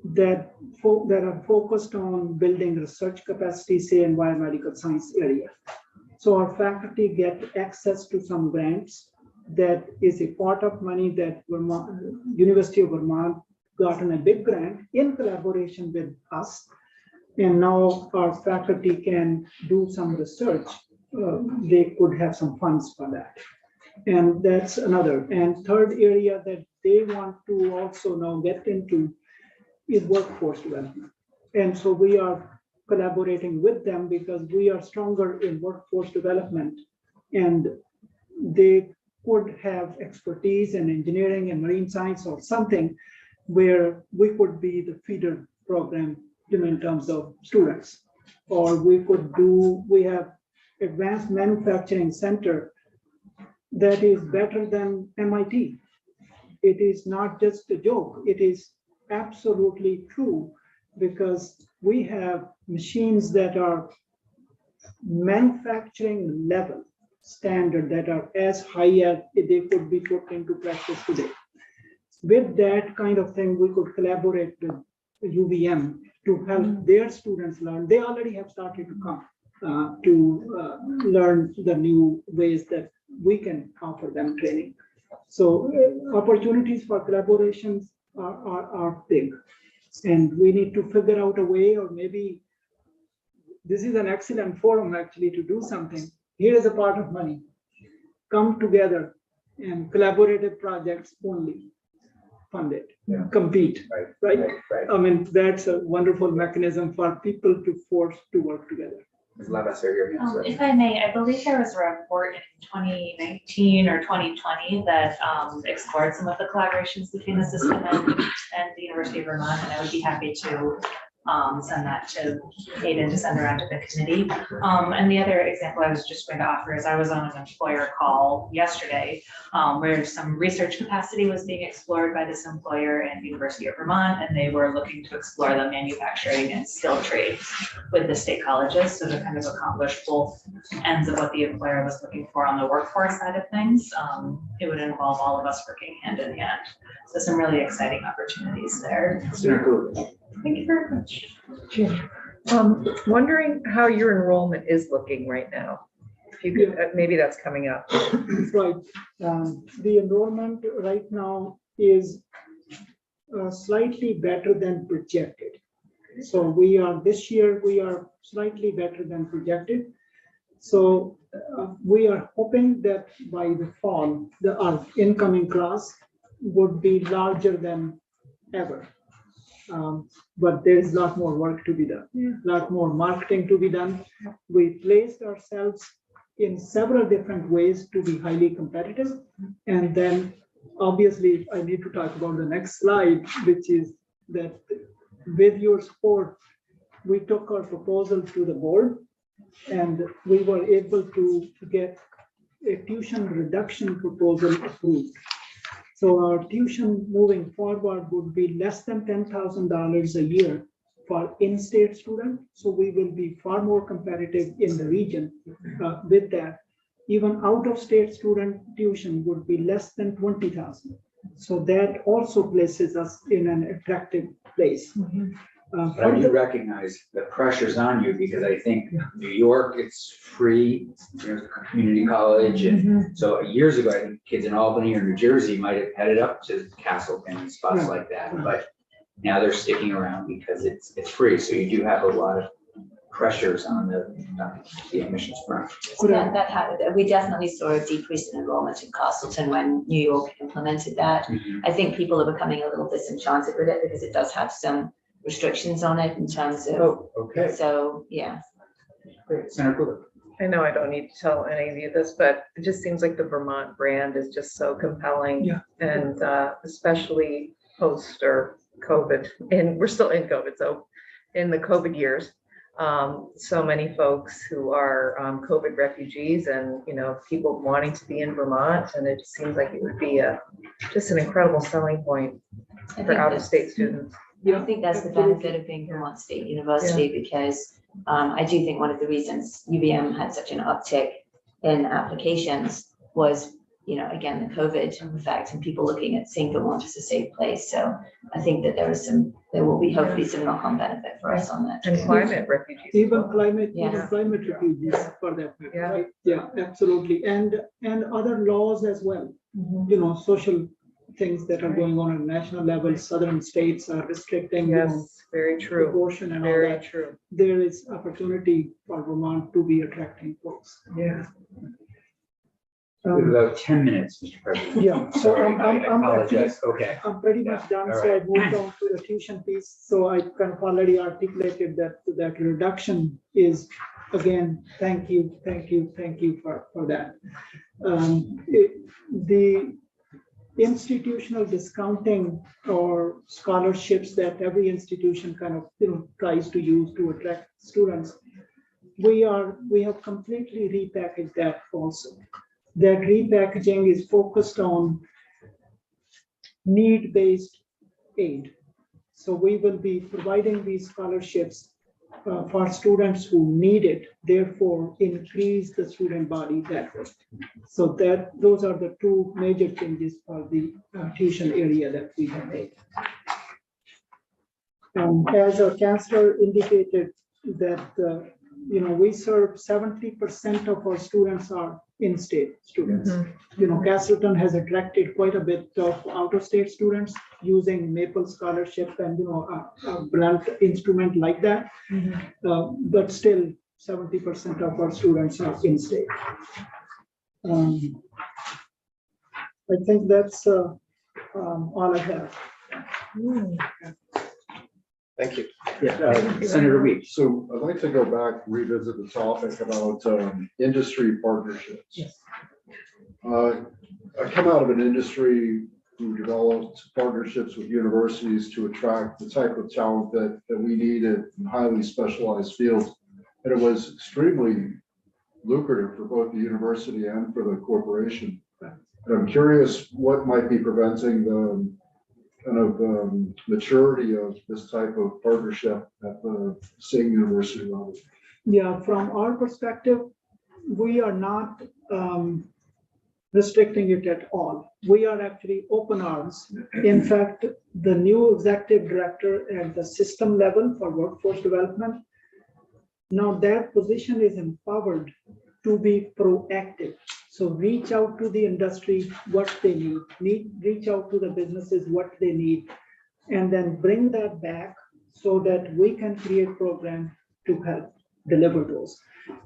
that are focused on building research capacity, say in biomedical science area. So our faculty get access to some grants that is a pot of money that University of Vermont gotten a big grant in collaboration with us. And now our faculty can do some research. They could have some funds for that. And that's another. And third area that they want to also now get into is workforce development. And so we are collaborating with them because we are stronger in workforce development, and they could have expertise in engineering and marine science or something where we could be the feeder program, you know, in terms of students. Or we have advanced manufacturing center that is better than MIT. It is not just a joke, it is absolutely true, because we have machines that are manufacturing level standard that are as high as they could be put into practice today. With that kind of thing, we could collaborate with UVM to help their students learn. They already have started to come to learn the new ways that we can offer them training. So opportunities for collaborations are big. And we need to figure out a way, or maybe this is an excellent forum actually to do something. Here is a part of money. Come together and collaborative projects only fund it, compete, right? I mean, that's a wonderful mechanism for people to force to work together. Ms. Lavasser, your hands up. If I may, I believe there was a report in 2019 or 2020 that explored some of the collaborations between the system and the University of Vermont, and I would be happy to send that to Hayden to send around to the committee. And the other example I was just going to offer is I was on an employer call yesterday where some research capacity was being explored by this employer and University of Vermont, and they were looking to explore the manufacturing and skilled trades with the state colleges. So to kind of accomplish both ends of what the employer was looking for on the workforce side of things. It would involve all of us working hand in hand. So some really exciting opportunities there. Senator Coolidge. Thank you very much. Wondering how your enrollment is looking right now. If you could, maybe that's coming up. Right. The enrollment right now is slightly better than projected. So this year, we are slightly better than projected. So we are hoping that by the fall, our incoming class would be larger than ever. But there is a lot more work to be done, a lot more marketing to be done. We placed ourselves in several different ways to be highly competitive. And then obviously I need to talk about the next slide, which is that with your support, we took our proposal to the board and we were able to get a tuition reduction proposal approved. So our tuition moving forward would be less than $10,000 a year for in-state students. So we will be far more competitive in the region with that. Even out-of-state student tuition would be less than $20,000. So that also places us in an attractive place. But I do recognize the pressures on you because I think New York, it's free, there's a community college. And so years ago, I think kids in Albany or New Jersey might have headed up to Castleton and spots like that. But now they're sticking around because it's free. So you do have a lot of pressures on the admissions front. So that happened. We definitely saw a decrease in enrollment in Castleton when New York implemented that. I think people are becoming a little disenchanted with it because it does have some restrictions on it in terms of. Oh, okay. So, yeah. Great. Senator Coolidge. I know I don't need to tell any of you this, but it just seems like the Vermont brand is just so compelling. Yeah. And especially post or COVID, and we're still in COVID. So in the COVID years, so many folks who are COVID refugees and, people wanting to be in Vermont. And it just seems like it would be just an incredible selling point for out-of-state students. I think that's the benefit of being Vermont State University because I do think one of the reasons UVM had such an uptick in applications was, again, the COVID effect and people looking at seeing Vermont as a safe place. So I think that there will be hopefully some knock-on benefit for us on that. And climate refugees. Even climate Yeah. refugees for that matter, Yeah. right? Yeah, absolutely. And other laws as well, social things that are going on at national level. Southern states are restricting Yes, very true. abortion and all Very that. true. There is opportunity for Vermont to be attracting folks. Yeah. We have about 10 minutes, Mr. President. Yeah, so Sorry, I'm apologize. Okay. I'm pretty much done, all so I right. moved on to the tuition piece. So I kind of already articulated that reduction is, again, thank you for that. The institutional discounting or scholarships that every institution kind of tries to use to attract students, we have completely repackaged that also. That repackaging is focused on need-based aid. So we will be providing these scholarships for students who need it, therefore increase the student body that way. So those are the two major changes for the tuition area that we have made. As our chancellor indicated that, we serve 70% of our students are in-state students. Castleton has attracted quite a bit of out-of-state students using Maple Scholarship and, a grant instrument like that. But still 70% of our students are in-state. I think that's all I have. Thank you. Yeah, Senator Weeks. So I'd like to go back, revisit the topic about industry partnerships. Yes. I come out of an industry who developed partnerships with universities to attract the type of talent that we needed in highly specialized fields. And it was extremely lucrative for both the university and for the corporation. And I'm curious what might be preventing the kind of maturity of this type of partnership at the same university level. Yeah, from our perspective, we are not restricting it at all. We are actually open arms. In fact, the new executive director at the system level for workforce development, now that position is empowered to be proactive. So reach out to the industry what they need, reach out to the businesses what they need, and then bring that back so that we can create programs to help deliver those.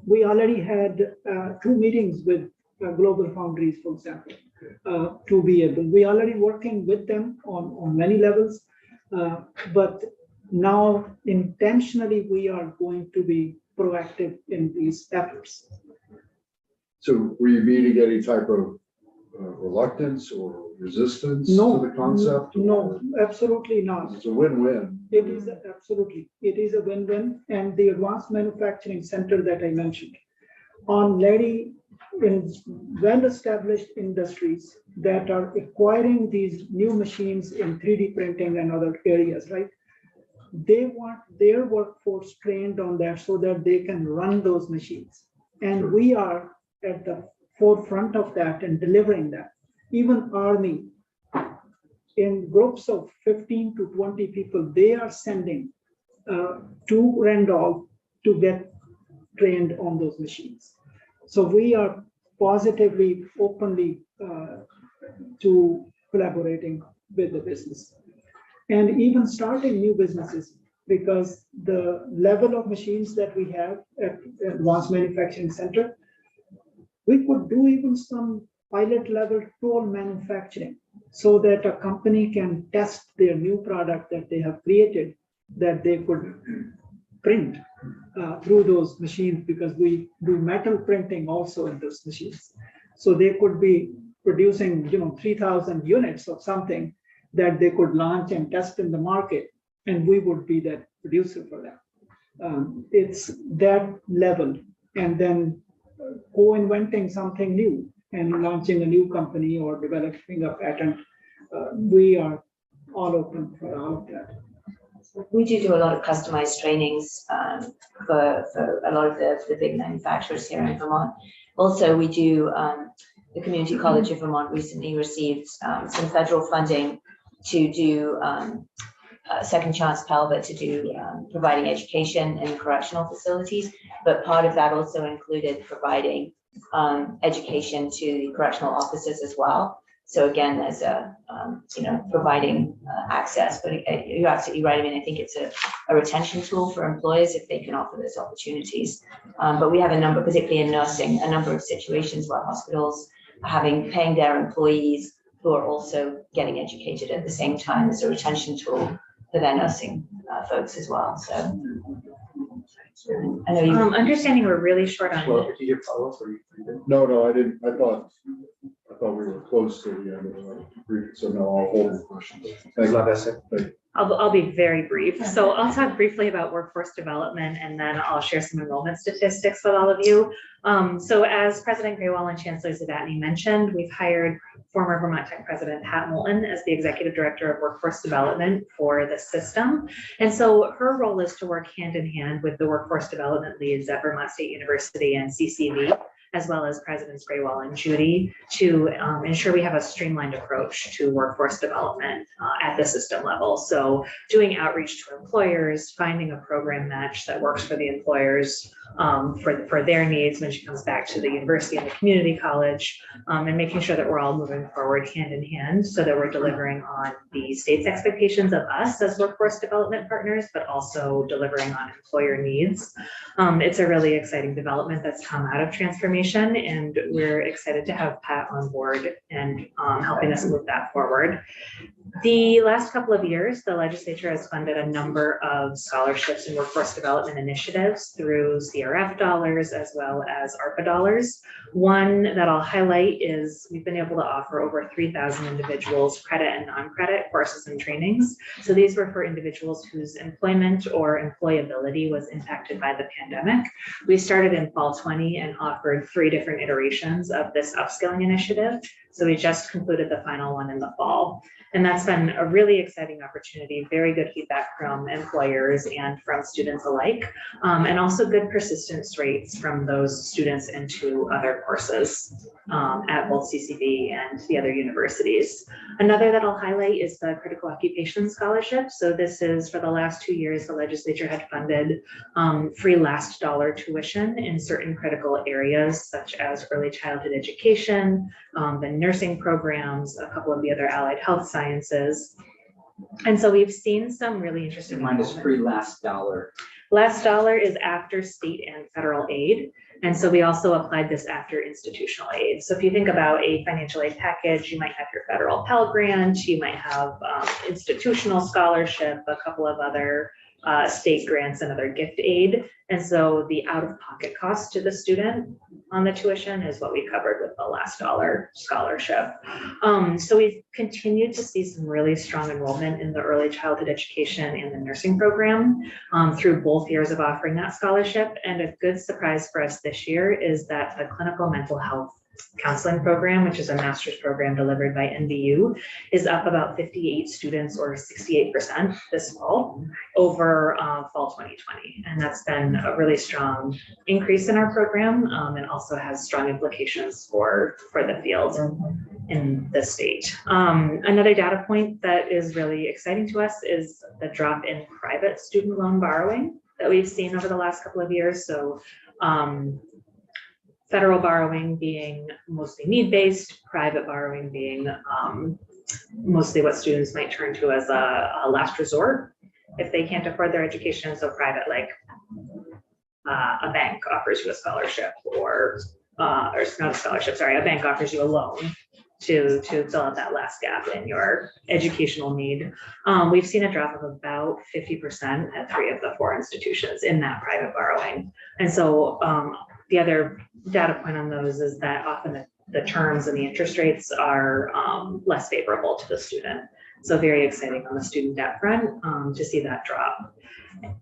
We already had 2 meetings with Global Foundries, for example, to be able. We already working with them on many levels, but now intentionally we are going to be proactive in these efforts. So were you meeting any type of reluctance or resistance No, to the concept? no, absolutely not. It's a win-win. It is absolutely, it is a win-win. And the advanced manufacturing center that I mentioned already in well-established industries that are acquiring these new machines in 3D printing and other areas, right? They want their workforce trained on that so that they can run those machines. And we are at the forefront of that and delivering that. Even Army, in groups of 15 to 20 people, they are sending to Randolph to get trained on those machines. So we are positively, openly to collaborating with the business and even starting new businesses, because the level of machines that we have at Advanced Manufacturing Center, we could do even some pilot level tool manufacturing so that a company can test their new product that they have created, that they could print through those machines, because we do metal printing also in those machines. So they could be producing, 3,000 units of something that they could launch and test in the market, and we would be that producer for that. It's that level, and then co-inventing something new and launching a new company or developing a patent. We are all open for all of that. We do a lot of customized trainings for a lot of the big manufacturers here in Vermont. Also, we do, the Community College of Vermont recently received some federal funding to do Second Chance Pell, but to do providing education in correctional facilities. But part of that also included providing education to the correctional officers as well. So again, there's a, providing access, but you're absolutely right. I mean, I think it's a retention tool for employers if they can offer those opportunities. But we have a number, particularly in nursing, a number of situations where hospitals are paying their employees who are also getting educated at the same time as a retention tool for their nursing folks as well. So I know you. Understanding we're really short on. Well, did you follow up or you? No, I didn't. I thought we were close to the end of the briefing, so no, I'll hold the questions. Thank you. I'll be very brief. So I'll talk briefly about workforce development, and then I'll share some enrollment statistics with all of you. So as President Grewal and Chancellor Zadatny mentioned, we've hired former Vermont Tech President Pat Moulton as the Executive Director of Workforce Development for the system. And so her role is to work hand in hand with the workforce development leads at Vermont State University and CCV, as well as Presidents Grewal and Judy, to ensure we have a streamlined approach to workforce development at the system level. So doing outreach to employers, finding a program match that works for the employers for their needs when she comes back to the university and the community college, and making sure that we're all moving forward hand in hand so that we're delivering on the state's expectations of us as workforce development partners, but also delivering on employer needs. It's a really exciting development that's come out of transformation, and we're excited to have Pat on board and helping us move that forward. The last couple of years, the legislature has funded a number of scholarships and workforce development initiatives through CRF dollars as well as ARPA dollars. One that I'll highlight is we've been able to offer over 3,000 individuals credit and non-credit courses and trainings. So these were for individuals whose employment or employability was impacted by the pandemic. We started in fall 20 and offered 3 different iterations of this upskilling initiative. So we just concluded the final one in the fall. And that's been a really exciting opportunity, very good feedback from employers and from students alike, and also good persistence rates from those students into other courses at both CCV and the other universities. Another that I'll highlight is the Critical Occupation Scholarship. So this is for the last 2 years, the legislature had funded free last dollar tuition in certain critical areas, such as early childhood education, the nursing programs, a couple of the other allied health sciences. And so we've seen some really interesting. Mine is free last dollar. Last dollar is after state and federal aid. And so we also applied this after institutional aid. So if you think about a financial aid package, you might have your federal Pell Grant, you might have institutional scholarship, a couple of other state grants and other gift aid. And so the out-of-pocket cost to the student on the tuition is what we covered with the last dollar scholarship. So we've continued to see some really strong enrollment in the early childhood education and the nursing program through both years of offering that scholarship. And a good surprise for us this year is that the clinical mental health counseling program, which is a master's program delivered by NBU, is up about 58 students or 68% this fall over fall 2020. And that's been a really strong increase in our program and also has strong implications for the field in the state. Another data point that is really exciting to us is the drop in private student loan borrowing that we've seen over the last couple of years. So federal borrowing being mostly need-based, private borrowing being mostly what students might turn to as a last resort if they can't afford their education. So private, like a bank offers you a scholarship or not a scholarship, sorry, a bank offers you a loan to fill out that last gap in your educational need. We've seen a drop of about 50% at 3 of the 4 institutions in that private borrowing. And so the other data point on those is that often the terms and the interest rates are less favorable to the student. So very exciting on the student debt front to see that drop.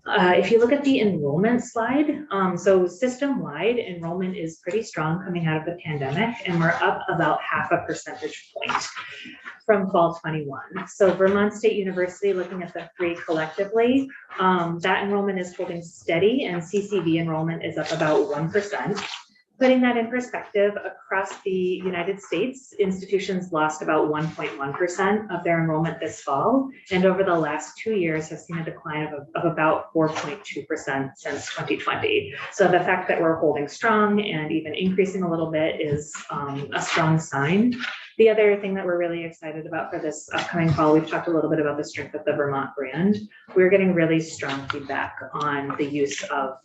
If you look at the enrollment slide, so system-wide enrollment is pretty strong coming out of the pandemic, and we're up about 0.5 percentage point from fall 21. So Vermont State University, looking at the 3 collectively, that enrollment is holding steady, and CCV enrollment is up about 1%. Putting that in perspective, across the United States, institutions lost about 1.1% of their enrollment this fall, and over the last 2 years have seen a decline of about 4.2% since 2020. So the fact that we're holding strong and even increasing a little bit is a strong sign. The other thing that we're really excited about for this upcoming fall, we've talked a little bit about the strength of the Vermont brand. We're getting really strong feedback on the use of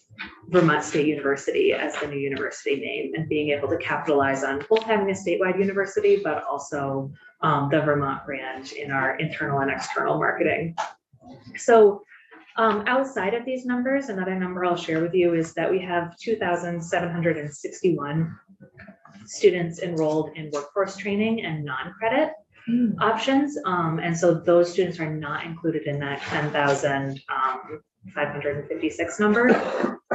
Vermont State University as the new university name and being able to capitalize on both having a statewide university, but also the Vermont brand in our internal and external marketing. So outside of these numbers, another number I'll share with you is that we have 2,761 students enrolled in workforce training and non-credit options. And so those students are not included in that 10,556 number.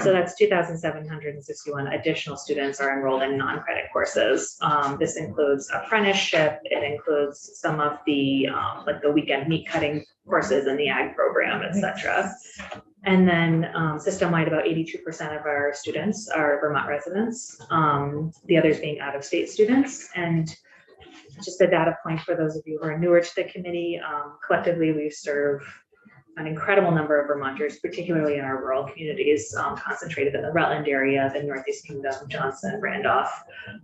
So that's 2,761 additional students are enrolled in non-credit courses. This includes apprenticeship. It includes some of the like the weekend meat cutting courses in the ag program, et cetera. And then system-wide, about 82% of our students are Vermont residents, the others being out-of-state students. And just a data point for those of you who are newer to the committee, collectively we serve an incredible number of Vermonters, particularly in our rural communities, concentrated in the Rutland area, the Northeast Kingdom, Johnson, Randolph,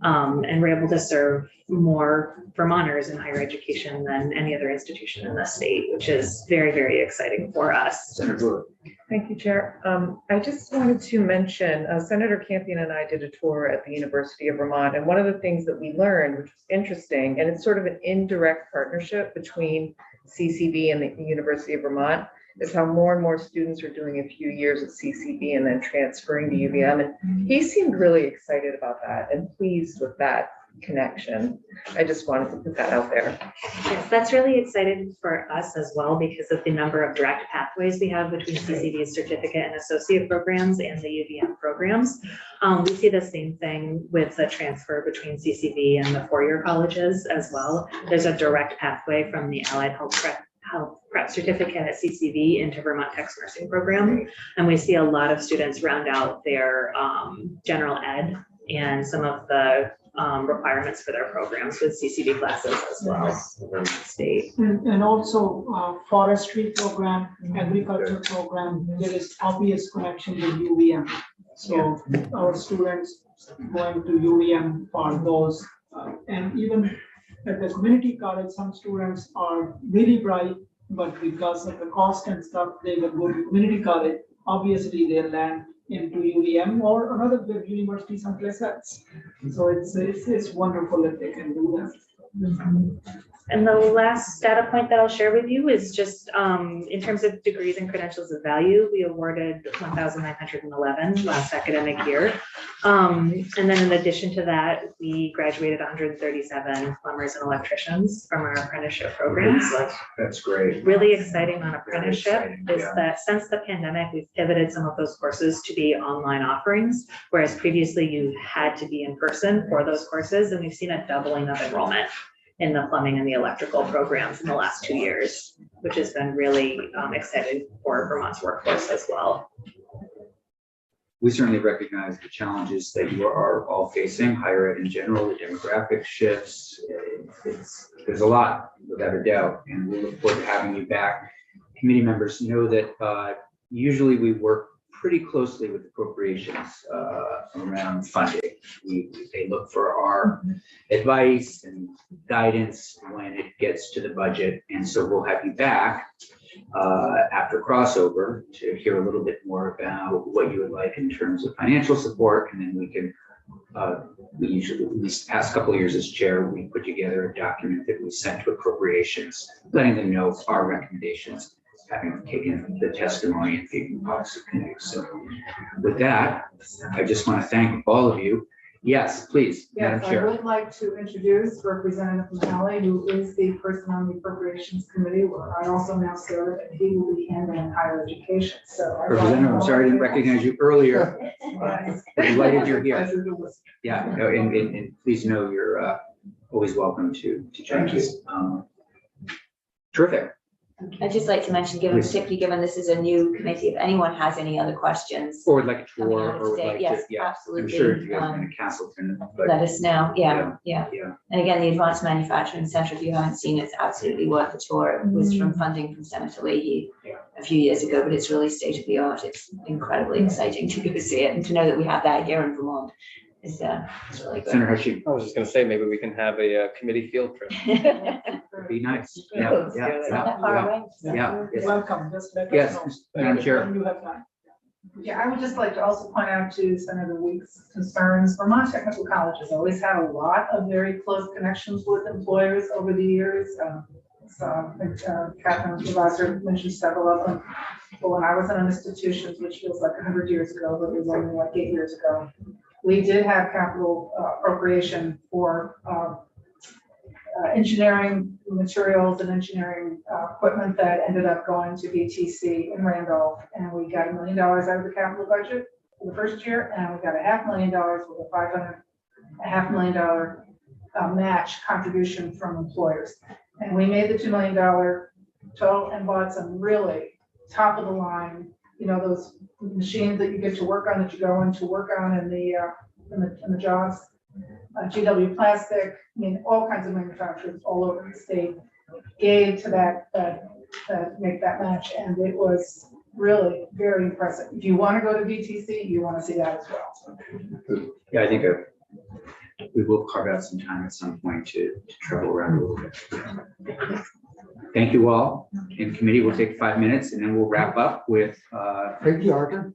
and we're able to serve more Vermonters in higher education than any other institution in the state, which is very, very exciting for us. Senator. Thank you, Chair. I just wanted to mention, Senator Campion and I did a tour at the University of Vermont, and one of the things that we learned, which was interesting, and it's sort of an indirect partnership between CCV and the University of Vermont, is how more and more students are doing a few years at CCV and then transferring to UVM. And he seemed really excited about that and pleased with that connection. I just wanted to put that out there. Yes, that's really exciting for us as well because of the number of direct pathways we have between CCV's certificate and associate programs and the UVM programs. We see the same thing with the transfer between CCV and the four-year colleges as well. There's a direct pathway from the Allied Health Prep certificate at CCV into Vermont Tech's nursing program. And we see a lot of students round out their general ed and some of the requirements for their programs with CCV classes as well. State. And also forestry program, agriculture program, there is obvious connection with UVM. So our students going to UVM for those, and even at the community college, some students are really bright, but because of the cost and stuff, they will go to community college. Obviously, they land into UVM or another good university someplace else. So it's wonderful that they can do that. And the last data point that I'll share with you is just in terms of degrees and credentials of value, we awarded 1,911 last academic year. And then in addition to that, we graduated 137 plumbers and electricians from our apprenticeship programs. That's great. Really exciting on apprenticeship exciting, is yeah. that since the pandemic, we've pivoted some of those courses to be online offerings, whereas previously you had to be in person for those courses, and we've seen a doubling of enrollment in the plumbing and the electrical programs in the last 2 years, which has been really exciting for Vermont's workforce as well. We certainly recognize the challenges that you are all facing, higher ed in general, the demographic shifts. There's a lot, without a doubt, and we look forward to having you back. Committee members know that usually we work pretty closely with appropriations around funding. They look for our advice and guidance when it gets to the budget, and so we'll have you back after crossover to hear a little bit more about what you would like in terms of financial support, and then we can we usually, these past couple of years as chair, we put together a document that we sent to appropriations, letting them know our recommendations, having taken the testimony and the policy committee. So with that, I just want to thank all of you. Yes, please, Madam Yes, I Chair. would like to introduce Representative Malley, who is the person on the Appropriations Committee, where I also now serve, and he will be handling higher education. So Representative, I'm sorry I didn't recognize you earlier. Yes. Delighted you're here. Pleasure to listen. Yeah, no, and please know you're always welcome to join Thank us. Terrific. I'd just like to mention, particularly given this is a new committee, if anyone has any other questions Or would like a coming tour, out or of would state, like to, yes, yeah. I'm absolutely. sure you guys are in Castleton, but Let us know. Yeah. yeah. And again, the Advanced Manufacturing Center, if you haven't seen it, it's absolutely worth a tour. It was from funding from Senator Leahy a few years ago, but it's really state of the art. It's incredibly exciting to go see it and to know that we have that here in Vermont. It's really good. Senator Hashim, I was just gonna say, maybe we can have a committee field trip. would be nice. Yeah, Let's yeah, do it. It's not that far yeah, away. yeah. Yes. Welcome, just let Yes, us Madam know. Chair. When you have time. Yeah, I would just like to also point out to Senator Weeks' concerns, Vermont Technical College has always had a lot of very close connections with employers over the years. Catherine Lavasser mentioned several of them. But when I was in an institution, which feels like 100 years ago, but it was only like 8 years ago, we did have capital appropriation for engineering materials and engineering equipment that ended up going to VTC in Randolph. And we got $1 million out of the capital budget for the first year, and we got $500,000 with a $500,000 match contribution from employers. And we made the $2 million total and bought some really top of the line, you know, those machines that you get to work on, that you go in to work on in the jobs. GW Plastic, I mean, all kinds of manufacturers all over the state gave to that make that match, and it was really very impressive. If you want to go to VTC, you want to see that as well. Yeah, I think we will carve out some time at some point to travel around a little bit. Thank you all. In committee, we'll take 5 minutes and then we'll wrap up with Thank you, Arthur.